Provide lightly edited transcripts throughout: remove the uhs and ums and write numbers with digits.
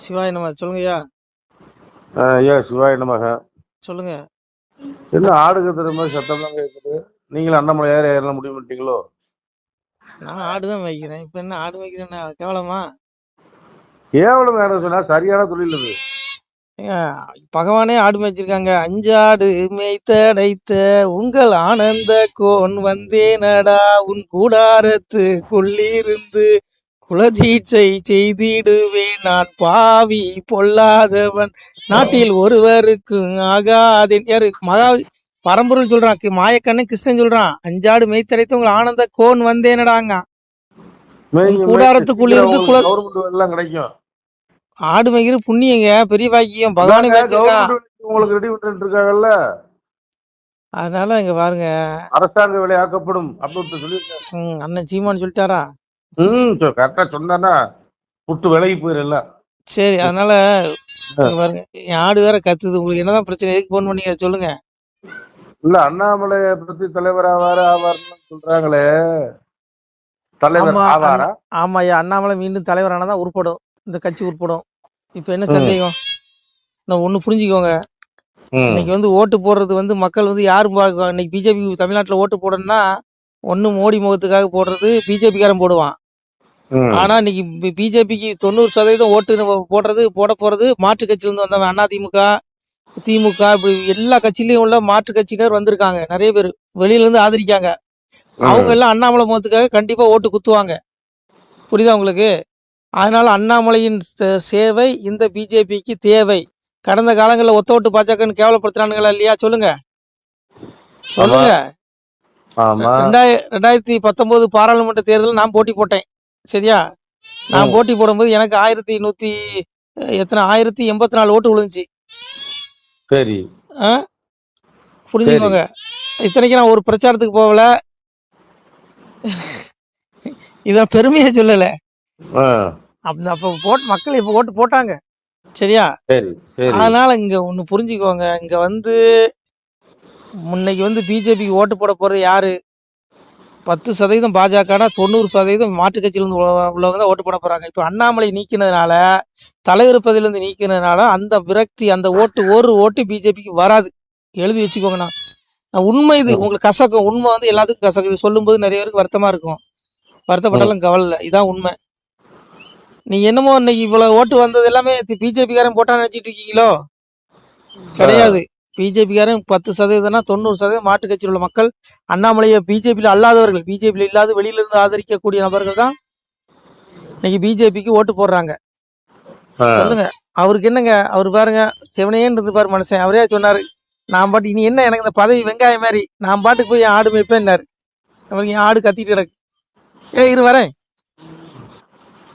சிவாய நம்ம சொல்லுங்கய்யா. ஐயா சிவாய நமக. சொல்லுங்க. என்ன ஆடு கத்துற மாதிரி சத்தம்லாம் கேட்குது? நீங்களும் அண்ணாமலை ஏறலாம் முடிவு பண்ணிட்டீங்களோ? நான் ஆடுதான் வைக்கிறேன். இப்ப என்ன ஆடு வைக்கிறேன்னா கேவலமா? கேவலம் வேற சொன்னா சரியான தொழில் இது. ஏங்க, பகவானே ஆடு மேய்ச்சிருக்காங்க. 5 ஆடு மேய்த்தடைத்த உங்கள் ஆனந்த கோன் வந்தேனடா உன் கூடாரத்துக்குள்ளிருந்து குலதீட்சை செய்திடுவேன் நான் பாவி பொல்லாதவன் நாட்டில் ஒருவருக்கும் ஆகாதேன். யாரு பரம்பொருள் சொல்றான், மாயக்கண்ணன் கிருஷ்ணன் சொல்றான். 5 ஆடு மேய்த்தடைத்து உங்கள் ஆனந்த கோன் வந்தேனடாங்க. கூடாரத்துக்குள்ள இருந்து கிடைக்கும். ஆடு மேய்க்கிற புண்ணியங்க, பெரிய பாக்கியம். பகவானே மேய்ச்சிருக்கான். உங்களுக்கு ரெடி பண்ணிட்டு இருக்காங்கல்ல, அதனால இங்க பாருங்க, அரசாங்க வேலை ஆக்கப்படும் அப்படின்னு சொல்லியிருக்காங்க. அண்ணன் சீமான் சொல்லிட்டாரா? கரெக்டா சொன்னா புட்டு விலகி போயிடல. சரி, அதனால பாருங்க, என் ஆடு வேற கத்துது. உங்களுக்கு என்னதான் பிரச்சனை? எதுக்கு போன் பண்ணீங்க சொல்லுங்க. இல்ல, அண்ணாமலைய பத்தி தலைவர் ஆவாருன்னு சொல்றாங்களே, தலைவர் ஆவாரா? ஆமா ஐயா, அண்ணாமலை மீண்டும் தலைவர் ஆனாதான் உருப்படும், இந்த கட்சி உருப்படும். இப்ப என்ன சந்தேகம்? நான் ஒண்ணு புரிஞ்சுக்கோங்க. இன்னைக்கு ஓட்டு போடுறது மக்கள் யாரும் இன்னைக்கு பிஜேபி தமிழ்நாட்டுல ஓட்டு போடணும்னா ஒண்ணு மோடி முகத்துக்காக போடுறது, பிஜேபி காரன் போடுவான். ஆனா இன்னைக்கு பிஜேபிக்கு 90% ஓட்டு போட போறது மாற்று கட்சியில இருந்து வந்தவன். அதிமுக, திமுக, இப்படி எல்லா கட்சியிலயும் உள்ள மாற்று கட்சியினர் வந்திருக்காங்க. நிறைய பேர் வெளியில இருந்து ஆதரிக்காங்க. அவங்க எல்லாம் அண்ணாமலை முகத்துக்காக கண்டிப்பா ஓட்டு குத்துவாங்க. புரியுதா உங்களுக்கு? அதனால அண்ணாமலையின் சேவை இந்த பிஜேபிக்கு தேவை. கடந்த காலங்களில் ஒத்த ஓட்டு பாஜகன்னு கேவலப்படுத்துறானுங்களா இல்லையா? சொல்லுங்க சொல்லுங்க. 2019 பாராளுமன்ற தேர்தலில் நான் போட்டி போட்டேன். சரியா? நான் போட்டி போடும்போது எனக்கு 1184 ஓட்டு விழுந்துச்சு. சரி, புரிஞ்சுக்கோங்க. இத்தனைக்கு நான் ஒரு பிரச்சாரத்துக்கு போகல. இத பெருமையா சொல்லல. அப்ப மக்கள் இப்ப ஓட்டு போட்டாங்க. சரியா? அதனால இங்க ஒண்ணு புரிஞ்சுக்கோங்க. இங்க முன்னைக்கு பிஜேபிக்கு ஓட்டு போட போறது யாரு? 10% பாஜக, 90% மாற்று கட்சியில இருந்து உள்ளவங்க தான் ஓட்டு போட போறாங்க. இப்ப அண்ணாமலை நீக்கினதுனால, தலைவர் பதவியிலிருந்து நீக்கினதுனால அந்த விரக்தி, அந்த ஒரு ஓட்டு பிஜேபிக்கு வராது. எழுதி வச்சுக்கோங்கண்ணா. உண்மை இது. உங்களுக்கு கசக்கும். உண்மை எல்லாத்துக்கும் கசக்குது. சொல்லும் போது நிறைய பேருக்கு வருத்தமா இருக்கும். வருத்தப்பட்டாலும் கவலை. இதான் உண்மை. நீங்க என்னமோ இன்னைக்கு இவ்வளவு ஓட்டு வந்தது எல்லாமே பிஜேபி காரன் போட்டா நினைச்சிட்டு இருக்கீங்களோ? கிடையாது. பிஜேபி காரன் 10%, 90% மாற்று கட்சியில் உள்ள மக்கள், அண்ணாமலையை பிஜேபியில அல்லாதவர்கள், பிஜேபியில இல்லாத வெளியில இருந்து ஆதரிக்கக்கூடிய நபர்கள் தான் இன்னைக்கு பிஜேபிக்கு ஓட்டு போடுறாங்க. சொல்லுங்க, அவருக்கு என்னங்க? அவரு பாருங்க, செவனேன்னு இருந்து பாரு மனுஷன். அவரே சொன்னாரு, நான் பாட்டு இனி என்ன எனக்கு இந்த பதவி வெங்காயம் மாதிரி, நான் பாட்டுக்கு போய் என் ஆடு மேய்ப்பேன்னாரு. அவருக்கு என் ஆடு கத்திட்டு கிடக்கு. இரு வரேன்.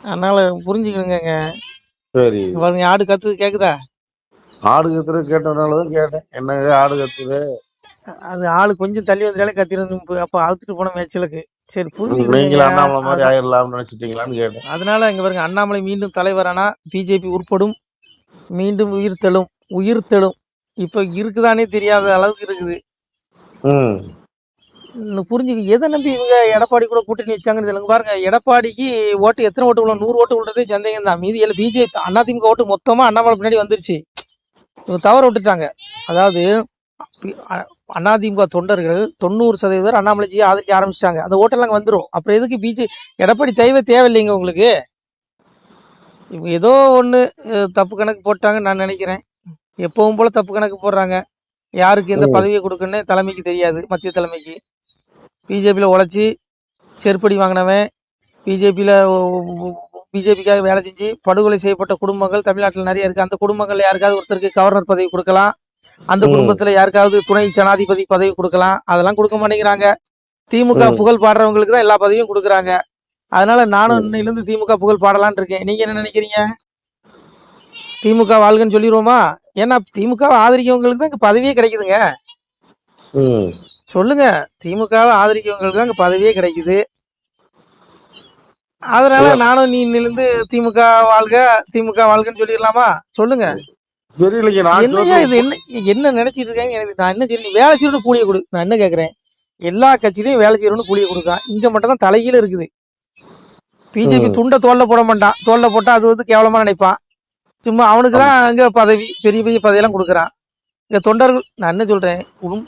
அதனால புரிஞ்சுக்கணுங்க. பாருங்க, ஆடு கத்து கேக்குதா? ஆடு கத்துறது கேட்டதுனாலதான் கேட்டேன். என்னங்க ஆடு கத்துது? அது ஆளு கொஞ்சம் தள்ளி வந்தாலே கத்திருந்து. அப்ப அழுத்துட்டு போன மேய்ச்சலுக்கு. சரி, புரிஞ்சுக்கணும். அதனால இங்க பாருங்க, அண்ணாமலை மீண்டும் தலைவரானா பிஜேபி உருப்படும், மீண்டும் உயிர்த்தெழும். இப்ப இருக்குதானே தெரியாத அளவுக்கு இருக்குது. புரிஞ்சுக்க. எதை நம்பி இவங்க எடப்பாடி கூட கூட்டணி வச்சாங்கன்னு பாருங்க. எடப்பாடிக்கு ஓட்டு எத்தனை ஓட்டு விழும்? 100 ஓட்டு விழுறதே சந்தேகம் தான். மீதி பிஜேபி அதிமுக ஓட்டு மொத்தமா அண்ணாமலை பின்னாடி வந்துருச்சு. இவங்க தவற விட்டுட்டாங்க. அதாவது அதிமுக தொண்டர்கள் 90% அண்ணாமலைஜியை ஆதரிக்க ஆரம்பிச்சிட்டாங்க. அந்த ஓட்டெல்லாம் வந்துடும். அப்புறம் எதுக்கு எடப்பாடி தேவையில்லைங்க உங்களுக்கு? இவங்க ஏதோ ஒண்ணு தப்பு கணக்கு போட்டாங்கன்னு நான் நினைக்கிறேன். எப்பவும் போல தப்பு கணக்கு போடுறாங்க. யாருக்கு எந்த பதவியை கொடுக்குன்னு தலைமைக்கு தெரியாது. மத்திய தலைமைக்கு பிஜேபியில உழைச்சி செருப்படி வாங்கினவன், பிஜேபிக்காக வேலை செஞ்சு படுகொலை செய்யப்பட்ட குடும்பங்கள் தமிழ்நாட்டில் நிறைய இருக்கு. அந்த குடும்பங்கள் யாருக்காவது ஒருத்தருக்கு கவர்னர் பதவி கொடுக்கலாம். அந்த குடும்பத்துல யாருக்காவது துணை ஜனாதிபதி பதவி கொடுக்கலாம். அதெல்லாம் கொடுக்க மாட்டேங்கிறாங்க. திமுக புகழ் பாடுறவங்களுக்கு தான் எல்லா பதவியும் கொடுக்குறாங்க. அதனால நானும் இன்னையிலிருந்து திமுக புகழ் பாடலான் இருக்கேன். நீங்க என்ன நினைக்கிறீங்க? திமுக வாழ்கன்னு சொல்லிடுவோமா? ஏன்னா திமுக ஆதரிக்கவங்களுக்கு தான் இங்க பதவியே கிடைக்குதுங்க. சொல்லுங்க, திமுகவை ஆதரிக்கவங்களுக்கு தான் இங்க பதவியே கிடைக்குது. அதனால நானும் நீ திமுக வாழ்கன்னு சொல்லிடலாமா? சொல்லுங்க. என்னையா இது? என்ன நினைச்சிட்டு இருக்காங்க எனக்கு? நான் என்ன சரி, வேலை செய்யணும் கூலியை கொடு. நான் என்ன கேக்குறேன்? எல்லா கட்சியிலையும் வேலை செய்யணும்னு கூலியை கொடுக்கான். இங்க மட்டும் தான் தலைகீழ இருக்குது. பிஜேபி துண்டை தோல்ல போட மாட்டான். தோல்ல போட்டா அது கேவலமா நினைப்பான். சும்மா அவனுக்கு தான் அங்க பதவி, பெரிய பெரிய பதவியெல்லாம் கொடுக்குறான். இங்க தொண்டர்கள், நான் என்ன சொல்றேன்,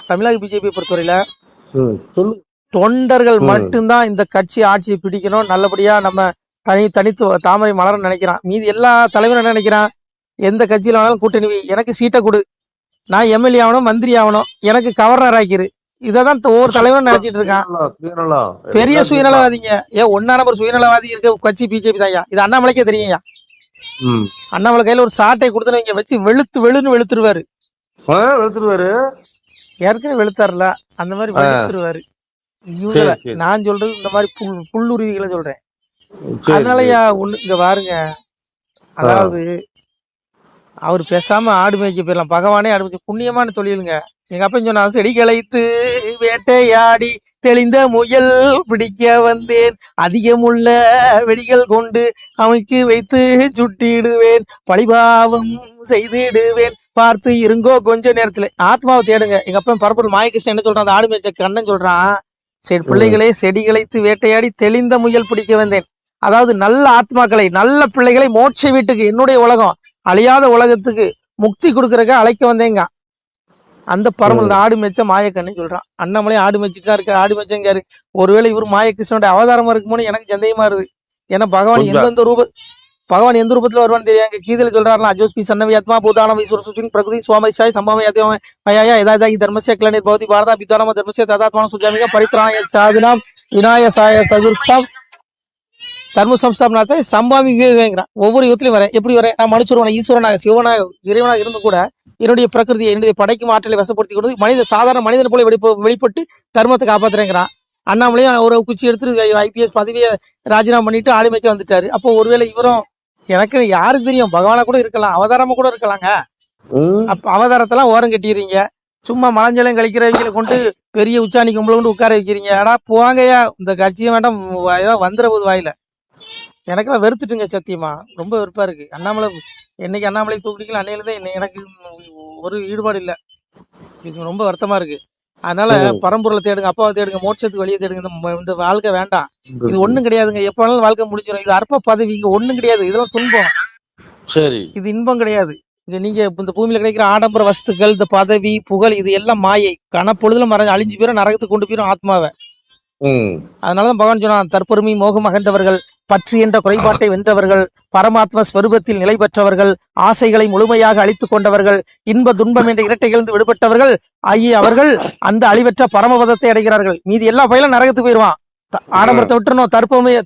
தமிழக பிஜேபி பொறுத்தவரையில சொல்லு. தொண்டர்கள் மட்டும்தான் இந்த கட்சி ஆட்சியை பிடிக்கணும், நல்லபடியா நம்ம தனித்து தாமரை மலர்னு நினைக்கிறான். மீதி எல்லா தலைவரும் என்ன நினைக்கிறான், எந்த கட்சியில வேணாலும் கூட்டணி வை, எனக்கு சீட்டை கொடு, நான் எம்எல்ஏ ஆகணும், மந்திரி ஆகணும், எனக்கு கவர்னர் ஆக்கிரு. இதான் ஒவ்வொரு தலைவரும் நினைச்சிட்டு இருக்கான். பெரிய சுயநலவாதிங்க. ஒன்னா நம்பர் சுயநலவாதி இருக்க கட்சி பிஜேபி தான். இது அண்ணாமலைக்கே தெரியும்யா. அண்ணாமலை கையில ஒரு சாட்டை கொடுத்து வச்சு வெளுன்னு வெளுத்துருவாரு. ஏற்கனவே வெளுத்தாருல, அந்த மாதிரி வெளுத்துருவாரு. நான் சொல்றது இந்த மாதிரி புல்லுருவிகளை சொல்றேன். அதனாலயா ஒண்ணு இங்க பாருங்க, அதாவது அவர் பேசாம ஆடு மேய்க்க போயிடலாம். பகவானே ஆடு மேய்க்க புண்ணியமான தொழிலுங்க. எங்க அப்பா சொன்னா, செடி களைத்து வேட்டையாடி தெளிந்த முயல் பிடிக்க வந்தேன், அதிகமுள்ள வெடிகள் கொண்டு அவனுக்கு வைத்து சுட்டிடுவேன், பழிபாவம் செய்திடுவேன், பார்த்து இருங்கோ கொஞ்ச நேரத்துல. ஆத்மாவை தேடுங்க. எங்க அப்பா பரப்பூர் மாயகிருஷ்ணன் என்ன சொல்றான், அந்த ஆடு மேய்ச்ச கண்ணன் சொல்றான், சரி பிள்ளைகளே செடி களைத்து வேட்டையாடி தெளிந்த முயல் பிடிக்க வந்தேன். அதாவது நல்ல ஆத்மாக்களை, நல்ல பிள்ளைகளை மோட்ச வீட்டுக்கு, என்னுடைய உலகம் அழியாத உலகத்துக்கு முக்தி கொடுக்கறக்க அழைக்க வந்தேங்க. அந்த பரமல் ஆடு மேய்ச்ச மாயக்கண்ணு சொல்றான். அண்ணாமலை ஆடு மேய்ச்சிட்டா இருக்க, ஆடு மேய்ச்சங்க. ஒருவேளை இவர் மாயகிருஷ்ணனுடைய அவதாரமா இருக்குமோன்னு எனக்கு சந்தேகமா இருக்குது. ஏன்னா பகவான் எந்த ரூபத்துல வருவான்னு தெரியாங்க. கீதையில சொல்றாருலாம், அஜோஸ்பி சன்னவி ஆத்மா பூதான வைஸ்வர சுத்தின் பிரகிருதி சுவாமைசாய் சம்பாவயா எதாயதாகி தர்மசிய கிளநீர் பவதி பாரதா பித்வானம தர்மசிய ததாத்மான சுஜாமிக பரித்ராணய சாதினாம் விநாய சாய சதுர்ஸ்தாம் தர்ம சம்ஸ்தாபனாத்தை சம்பாவிக்கிறான். ஒவ்வொரு யுகத்திலையும் வரேன். எப்படி வரேன், நான் மனுஷருவன ஈஸ்வரனாக சிவனாக இறைவனாக இருந்து கூட என்னுடைய பிரகிருதியை, என்னுடைய படைக்கும் ஆற்றலை வசப்படுத்தி கொடுத்து சாதாரண மனிதன் போல வெளிப்பட்டு தர்மத்தை காப்பாத்துறேங்கிறான். அண்ணாமலையும் ஒரு குச்சி எடுத்து ஐபிஎஸ் பதவியை ராஜினாமா பண்ணிட்டு ஆளுமைக்கு வந்துட்டாரு. அப்போ ஒருவேளை இவரும், எனக்கு யாருக்கு தெரியும், பகவானா கூட இருக்கலாம், அவதாரமா கூட இருக்கலாங்க. அப்ப அவதாரத்தெல்லாம் ஓரம் கட்டிடுறீங்க. சும்மா மலஞ்சலம் கழிக்கிறவங்களை கொண்டு பெரிய உச்சாணி கும்பல கொண்டு உட்கார வைக்கிறீங்க. ஆனா போவாங்கயா, இந்த கட்சியை வேண்டாம், ஏதாவது வந்துட போது வாயில. எனக்கெல்லாம் வெறுத்துட்டுங்க, சத்தியமா ரொம்ப வெறுப்பா இருக்கு. அண்ணாமலை என்னைக்கு அண்ணாமலை தூக்கிக்கல அன்னையிலதான் எனக்கு ஒரு ஈடுபாடு இல்லை. இது ரொம்ப வருத்தமா இருக்கு. அதனால பரம்பொருளை தேடுங்க, அப்பாவை தேடுங்க, மோட்சத்துக்கு வெளியே தேடுங்க. இந்த வாழ்க்கை வேண்டாம், இது ஒண்ணும் கிடையாதுங்க. எப்ப வேணாலும் வாழ்க்கை முடிஞ்சிடும். இது அற்ப பதவி, இங்க ஒண்ணும் கிடையாது. இதெல்லாம் துன்பம், சரி, இது இன்பம் கிடையாது. இங்க நீங்க இந்த பூமியில கிடைக்கிற ஆடம்பர வஸ்துக்கள், இந்த பதவி புகழ், இது எல்லாம் மாயை. கனப்பொழுதுல மறைஞ்சு அழிஞ்சு போயிடும், நரகத்துக்கு கொண்டு போயிடும் ஆத்மாவை. அதனாலதான் பகவான் சொன்னான், தற்பெருமை மோகம் அகன்றவர்கள், பற்று என்ற குறைபாட்டை வென்றவர்கள், பரமாத்ம ஸ்வரூபத்தில் நிலை பெற்றவர்கள், ஆசைகளை முழுமையாக அழித்துக் கொண்டவர்கள், இன்ப துன்பம் என்ற இரட்டைகளிலிருந்து விடுபட்டவர்கள் ஆகிய அவர்கள் அந்த அழிவற்ற பரமபதத்தை அடைகிறார்கள். மீதி எல்லா பயிலும் நரகத்துக்கு போயிடுவான். ஆடம்பரத்தை விட்டுறணும்,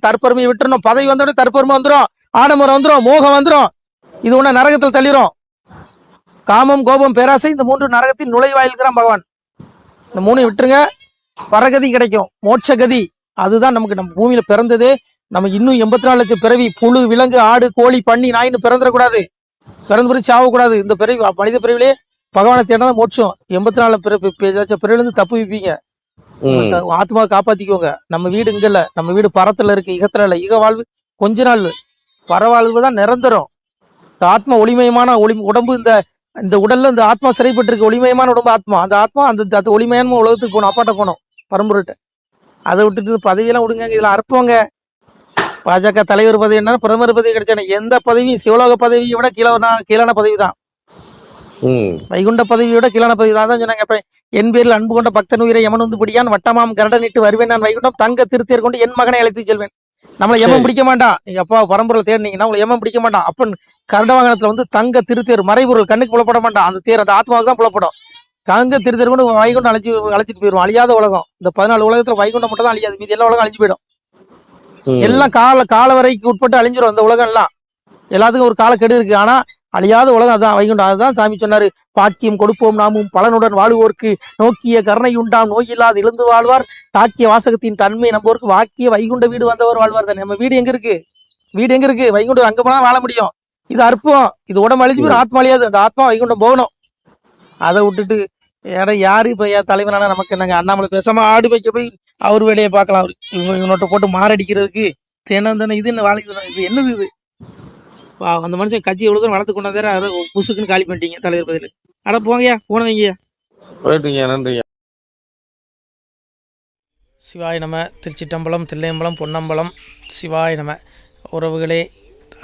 தற்பெருமையை விட்டுறணும், பதவி வந்தோடனே தற்பெருமை வந்துடும், ஆடம்பரம் வந்துடும், மோகம் வந்துடும், இது ஒண்ணு நரகத்தில் தள்ளிரும். காமம் கோபம் பேராசை, இந்த 3 நரகத்தின் நுழைவாயில்கிறான் பகவான். இந்த 3 விட்டுருங்க, பரகதி கிடைக்கும், மோட்சகதி. அதுதான் நமக்கு. நம்ம பூமியில பிறந்ததே நம்ம இன்னும் 84 லட்சம் பிறவி, புழு விலங்கு ஆடு கோழி பன்னி நாயின்னு பிறந்துடக்கூடாது, பிறந்து பிறகு சாவக்கூடாது. இந்த பிறவி மனித பிறவிலே பகவானை தேடினா மோட்சம். 84 லட்சம் பிறவிலிருந்து தப்பு வைப்பீங்க. ஆத்மாவை காப்பாத்திக்கோங்க. நம்ம வீடு இங்க இல்ல, நம்ம வீடு பரத்துல இருக்கு, இகத்துல இல்ல. இக வாழ்வு கொஞ்ச நாள், பரவாழ்வு தான் நிரந்தரம். இந்த ஆத்மா ஒளிமயமான உடம்பு, இந்த உடல்ல இந்த ஆத்மா சிறைப்பட்டு இருக்கு, ஒளிமயமான உடம்பு ஆத்மா. அந்த ஆத்மா அந்த ஒளிமயமான உலகத்துக்கு போகணும், அப்பாட்ட போகணும், பரம்பொருள்கிட்ட. அதை விட்டுட்டு பதவியெல்லாம் விடுங்க. இதுல அற்பவங்க. பாஜக தலைவர் பதவி என்ன, பிரதமர் பதவி கிடைச்சானே, எந்த பதவியும் சிவலோக பதவியை விட கீழான பதவி தான். வைகுண்ட பதவியை விட கீழான பதவி தான் சொன்னாங்க. இப்ப என் பேரில் அன்பு கொண்ட பக்தன் உயிரை எமன் வந்து பிடியான், வட்டமாம் கரடனிட்டு வருவேன் நான் வைகுண்டம், தங்க திருத்தேர் கொண்டு என் மகனை அழைத்து செல்வேன். நம்மளை எமன் பிடிக்க மாட்டான். நீங்க அப்பா பரம்பரை தேடினீங்கன்னா உங்களை எமன் பிடிக்க மாட்டான். அப்பன் கரட வாகனத்துல வந்து தங்க திருத்தேர், மறைபொருள், கண்ணுக்கு புலப்பட மாட்டான். அந்த தேர் அந்த ஆத்மாவுக்கு தான் புலப்படும். தங்க திருத்தேர் கொண்டு வைகுண்டம் அழைச்சிட்டு போயிடும். அழியாத உலகம். இந்த 14 உலகத்துல வைகுண்டம் மட்டும் தான் அழியாது, மீதி எல்லா உலகம் அழிஞ்சு போயிடும். எல்லாம் கால வரைக்கு உட்பட்டு அழிஞ்சிரும். அந்த உலகம் எல்லாம் எல்லாத்துக்கும் ஒரு காலக்கெடு இருக்கு. ஆனா அழியாத உலகம் அதான் வைகுண்டம். அதுதான் சாமி சொன்னாரு, பாக்கியம் கொடுப்போம் நாமும் பலனுடன் வாழ்வோர்க்கு, நோக்கிய கருணை உண்டாம் நோயில்லாது இழந்து வாழ்வார், தாக்கிய வாசகத்தின் தன்மை நம்போருக்கு, வாக்கிய வைகுண்ட வீடு வந்தவர் வாழ்வார் தானே. நம்ம வீடு எங்க இருக்கு, வைகுண்டம். அங்க போனா வாழ முடியும். இது அற்பம், இது உடம்பு அழிஞ்சு போயிடும், ஆத்மா அழியாது. அந்த ஆத்மா வைகுண்டம் போகணும். அதை விட்டுட்டு யாரு இப்ப தலைவரான நமக்கு என்னங்க. அண்ணாமலை பேசாம ஆடு வைக்க போய் அவர் வேலையை பார்க்கலாம். அவரு இவனோட்ட போட்டு மாரடிக்கிறதுக்கு தேனந்தானே. இது என்ன வாழ்க்கை, இது என்னது இது? அந்த மனுஷன் கட்சி எவ்வளவு தூரம் வளர்த்து கொண்டாந்து புசுக்குன்னு காலி பண்ணிட்டீங்க தலைவர் பதில். அட போங்கயா, போனவங்கய்யா. நன்றி. சிவாய நம. திருச்சிட்டம்பலம், தில்லையம்பலம், பொன்னம்பலம். சிவாய நம. உறவுகளே,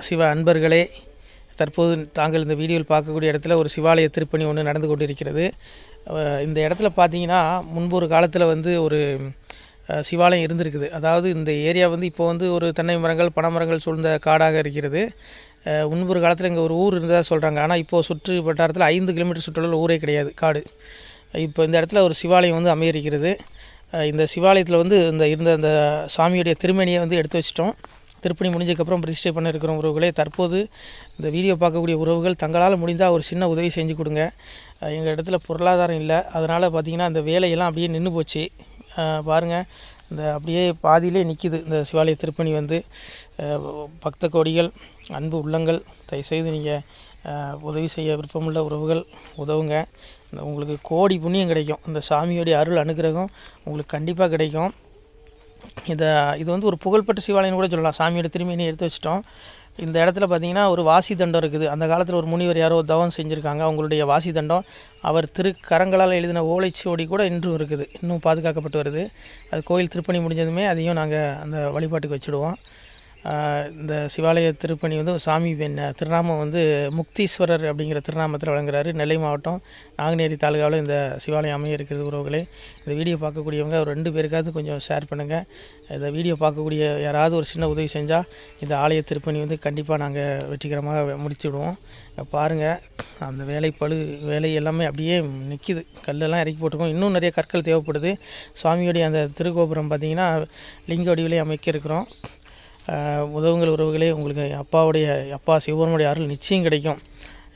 சிவ அன்பர்களே, தற்போது தாங்கள் இந்த வீடியோவில் பார்க்கக்கூடிய இடத்துல ஒரு சிவாலய திருப்பணி ஒன்று நடந்து கொண்டிருக்கிறது. இந்த இடத்துல பார்த்தீங்கன்னா முன்பு ஒரு காலத்தில் வந்து ஒரு சிவாலயம் இருந்திருக்குது. அதாவது இந்த ஏரியா வந்து இப்போ வந்து ஒரு தென்னை மரங்கள் பனை மரங்கள் சூழ்ந்த காடாக இருக்கிறது. முன்பு ஒரு காலத்தில் இங்கே ஒரு ஊர் இருந்ததாக சொல்கிறாங்க. ஆனால் இப்போது சுற்று வட்டாரத்தில் 5 கிலோமீட்டர் சுற்றுலாவில் ஊரே கிடையாது, காடு. இப்போ இந்த இடத்துல ஒரு சிவாலயம் வந்து அமையிருக்கிறது. இந்த சிவாலயத்தில் வந்து இருந்த அந்த சாமியுடைய திருமேனியை வந்து எடுத்து வச்சிட்டோம். திருப்பணி முடிஞ்சதுக்கப்புறம் பிரதிஷ்டை பண்ண இருக்கிற உறவுகளே, தற்போது இந்த வீடியோ பார்க்கக்கூடிய உறவுகள் தங்களால் முடிந்தால் ஒரு சின்ன உதவி செஞ்சு கொடுங்க. எங்கள் இடத்துல பொருளாதாரம் இல்லை, அதனால் பார்த்திங்கன்னா அந்த வேலையெல்லாம் அப்படியே நின்று போச்சு. பாருங்கள், இந்த அப்படியே பாதியிலே நிற்கிது இந்த சிவாலய திருப்பணி வந்து. பக்த கோடிகள், அன்பு உள்ளங்கள், தயவுசெய்து நீங்கள் உதவி செய்ய விருப்பமுள்ள உறவுகள் உதவுங்க. உங்களுக்கு கோடி புண்ணியம் கிடைக்கும். இந்த சாமியோடைய அருள் அனுகிரகம் உங்களுக்கு கண்டிப்பாக கிடைக்கும். இது வந்து ஒரு புகழ்பெற்ற சிவாலயம் கூட சொல்லலாம். சாமியோட திருமேனியை எடுத்து வச்சிட்டோம். இந்த இடத்துல பார்த்திங்கன்னா ஒரு வாசி தண்டம் இருக்குது. அந்த காலத்தில் ஒரு முனிவர் யாரோ தவம் செஞ்சுருக்காங்க. அவங்களுடைய வாசி தண்டம் அவர் திருக்கரங்களால் எழுதின ஓலைச்சுவடி கூட இன்றும் இருக்குது, இன்னும் பாதுகாக்கப்பட்டு வருது. அது கோயில் திருப்பணி முடிஞ்சதுமே அதையும் நாங்கள் அந்த வழிபாட்டுக்கு வச்சுடுவோம். இந்த சிவாலய திருப்பணி வந்து சாமி திருநாமம் வந்து முக்தீஸ்வரர் அப்படிங்கிற திருநாமத்தில் வழங்குறாரு. நெல்லை மாவட்டம் நாங்குநேரி தாலுகாவில் இந்த சிவாலயம் அமைய இருக்கிறது உறவுகளே. இந்த வீடியோ பார்க்கக்கூடியவங்க ஒரு 2 பேருக்காவது கொஞ்சம் ஷேர் பண்ணுங்கள். இந்த வீடியோ பார்க்கக்கூடிய யாராவது ஒரு சின்ன உதவி செஞ்சால் இந்த ஆலய திருப்பணி வந்து கண்டிப்பாக நாங்கள் வெற்றிகரமாக முடிச்சுடுவோம். பாருங்கள், அந்த வேலை எல்லாமே அப்படியே நிற்கிது. கல்லெல்லாம் இறக்கி போட்டிருக்கோம். இன்னும் நிறைய கற்கள் தேவைப்படுது. சுவாமியோடைய அந்த திருக்கோபுரம் பார்த்திங்கன்னா லிங்க வடிவிலே அமைக்க இருக்கிறோம். உதவுங்கள் உறவுகளே. உங்களுக்கு அப்பா சிவபெருமானுடைய அருள் நிச்சயம் கிடைக்கும்.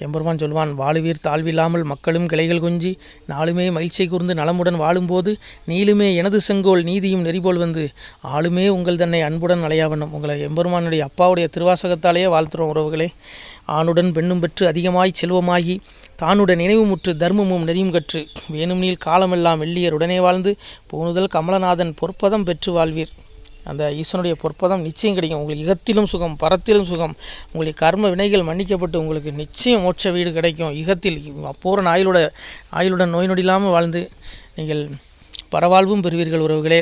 எம்பெருமான் சொல்வான், வாழுவீர் தாழ்வில்லாமல் மக்களும் கிளைகள் கொஞ்சி நாளுமே மகிழ்ச்சியை கூர்ந்து நலமுடன் வாழும்போது நீளுமே எனது செங்கோல் நீதியும் நெறிபோல் வந்து ஆளுமே உங்கள் தன்னை அன்புடன் அலையாவண்ணம். உங்களை எம்பெருமானுடைய அப்பாவுடைய திருவாசகத்தாலேயே வாழ்த்துறோம் உறவுகளே. ஆணுடன் பெண்ணும் பெற்று அதிகமாய் செல்வமாகி தானுடன் நினைவுமுற்று தர்மமும் நெறியும் கற்று வேணும்னில் காலமெல்லாம் வெள்ளியருடனே வாழ்ந்து போனுதல் கமலநாதன் பொற்பதம் பெற்று வாழ்வீர். அந்த ஈசனுடைய பொற்பதம் நிச்சயம் கிடைக்கும். உங்களுக்கு இகத்திலும் சுகம், பரத்திலும் சுகம். உங்களுடைய கர்ம வினைகள் மன்னிக்கப்பட்டு உங்களுக்கு நிச்சயம் மோட்ச வீடு கிடைக்கும். இகத்தில் பூரண ஆயுளுடன் நோய் நொடி இல்லாமல் வாழ்ந்து நீங்கள் பரவாழ்வும் பெறுவீர்கள் உறவுகளே.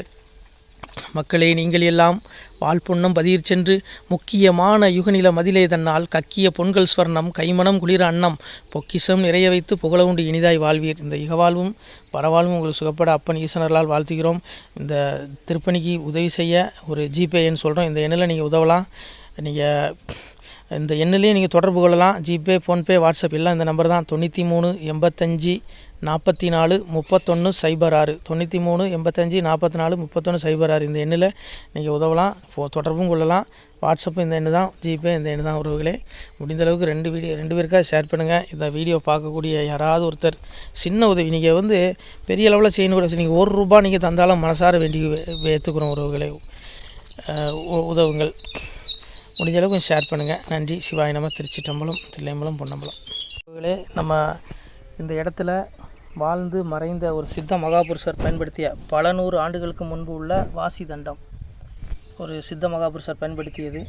மக்களே, நீங்கள் எல்லாம் வாழ்பொன்னம் பதியிற் சென்று முக்கியமான யுகநில மதிலே தன்னால் கக்கிய பொன்கள் ஸ்வர்ணம் கைமணம் குளிர அன்னம் பொக்கிஷம் நிறைய வைத்து புகழ உண்டு இனிதாய் வாழ்வீர். இந்த இகவாழ்வும் பரவாழ்வும் உங்களுக்கு சுகப்பட அப்பன் ஈசனர்களால் வாழ்த்துகிறோம். இந்த திருப்பணிக்கு உதவி செய்ய ஒரு ஜிபே எண் சொல்கிறோம். இந்த எண்ணில் நீங்கள் உதவலாம். நீங்கள் இந்த எண்ணிலேயே நீங்கள் தொடர்பு கொள்ளலாம். ஜிபே, ஃபோன்பே, வாட்ஸ்அப் எல்லாம் இந்த நம்பர் தான். 93 85 44 31 06 93 85 44 31 06. இந்த எண்ணில் நீங்கள் உதவலாம், தொடர்பும் கொள்ளலாம். வாட்ஸ்அப்பு இந்த எண்ணு தான், ஜிபே இந்த எண்ணு தான் உறவுகளே. முடிந்தளவுக்கு 2 பேருக்காக ஷேர் பண்ணுங்கள். இந்த வீடியோ பார்க்கக்கூடிய யாராவது ஒருத்தர் சின்ன உதவி, நீங்கள் வந்து பெரிய அளவில் செய்யணும் கூட, நீங்கள் ₹1 நீங்கள் தந்தாலும் மனசார வேண்டி ஏற்றுக்கிறோம் உறவுகளே. உதவுங்கள். முடிஞ்ச அளவுக்கு கொஞ்சம் ஷேர் பண்ணுங்கள். நன்றி. சிவாய நம. திருச்சிற்றம்பலம், தில்லையம்பலம், பொன்னம்பலம். உறவுகளே, நம்ம இந்த இடத்துல வாழ்ந்து மறைந்த ஒரு சித்த மகாபுருஷர் பயன்படுத்திய பல 100 ஆண்டுகளுக்கு முன்பு உள்ள வாசி தண்டம் ஒரு சித்த மகாபுருஷர் பயன்படுத்தியது.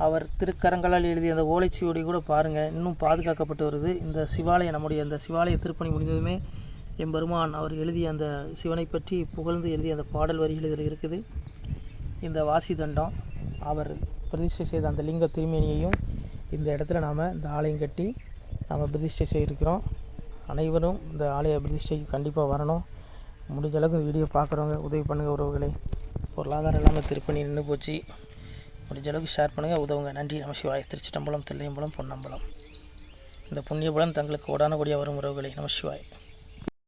அவர் திருக்கரங்களால் எழுதிய அந்த ஓலைச்சுவடி கூட பாருங்கள், இன்னும் பாதுகாக்கப்பட்டு வருது. இந்த சிவாலயம், நம்முடைய அந்த சிவாலய திருப்பணி முடிந்ததுமே எம்பெருமான் அவர் எழுதிய அந்த சிவனை பற்றி புகழ்ந்து எழுதிய அந்த பாடல் வரிகள் இதில் இருக்குது. இந்த வாசி தண்டம் அவர் பிரதிஷ்டை செய்த அந்த லிங்க திருமேனியையும் இந்த இடத்துல நாம் இந்த ஆலயம் கட்டி நாம் பிரதிஷ்டை செய்திருக்கிறோம். அனைவரும் இந்த ஆலய பிரதிஷ்டைக்கு கண்டிப்பாக வரணும். முடிஞ்ச அளவுக்கு வீடியோ பார்க்குறவங்க உதவி பண்ணுங்கள் உறவுகளை. பொருளாதாரம் இல்லாமல் திருப்பணி நின்று போச்சு. முடிஞ்ச அளவுக்கு ஷேர் பண்ணுங்கள், உதவுங்க. நன்றி. நம சிவாய. திருச்சிற்றம்பலம், தில்லையம்பலம், பொன்னம்பலம். இந்த புண்ணிய பலன் தங்களுக்கு கோடான கோடியாக வரும் உறவுகளை. நம சிவாய.